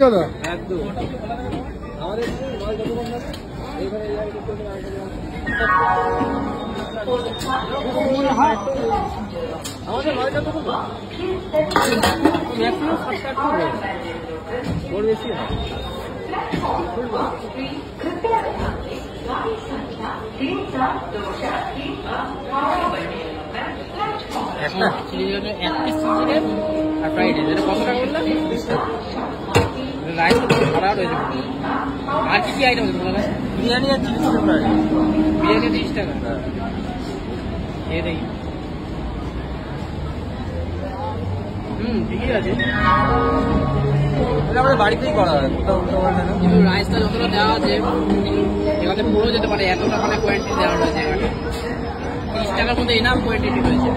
দাদা একদম আমাদের নয়টা তো ম্যাক্সিমাম 7-8 হবে ওর বেশি হয় একটা চিলি চিকেন এক পিস চিলি চিকেন আর ফ্রাইড রাইস এটা কত টাকা বললাম? 30 টাকা। রাইস তো খারাপ রয়েছে। আর কি কি আইটেম আছে তোমার? বিরিয়ানি আর chilli chicken fried rice. Biryani 30 টাকা। এই দেখি। ঠিকই আছে। এটা আমাদের বাড়িতেই করা হয়। কিন্তু রাইসটা যতটা দেওয়া আছে এখানে পুরো যেতে পারে এতটা মানে কোয়ান্টিটি দেওয়া রয়েছে এখানে 30 টাকার মধ্যে এনাফ কোয়ান্টিটি রয়েছে।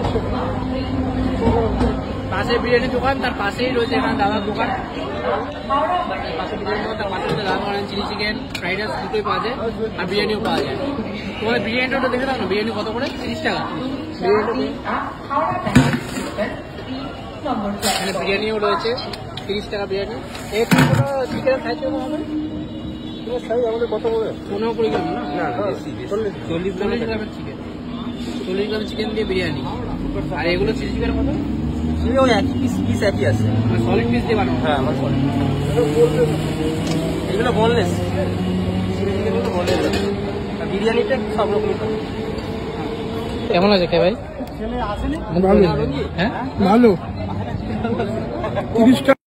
পাশে বিরিয়ানির দোকান তার পাশেই রয়েছে এখানে দাদার দোকান পাশে বিরিয়ানির দোকান তার পাশে দাদা দোকান চিলি চিকেন ফ্রাইড রাইস দুটোই পাওয়া যায় আর বিরিয়ানিও পাওয়া যায়। তোমার বিরিয়ানিটা দেখে দাও না বিরিয়ানি কত করে? 30 টাকা। এখানে বিরিয়ানিও রয়েছে 30 টাকা বিরিয়ানি। এই চিকেন সাইজ কেমন হবে? আমাদের কত করে? 15-20 গ্রাম না? 40 গ্রামের চিকেন 40 গ্রামের চিকেন দিয়ে বিরিয়ানি। আর এগুলো চিলি চিকেন কত? ওই একই পিস একই আছে সলিড পিস দিয়ে বানাবো। হ্যাঁ আমার সলিড এগুলো বনলেস চিলি চিকেনগুলো বনলেস আর বিরিয়ানিটা সব রকমই থাকে। কেমন আছে কে ভাই? ভালো। হ্যাঁ ভালো 30 টাকা।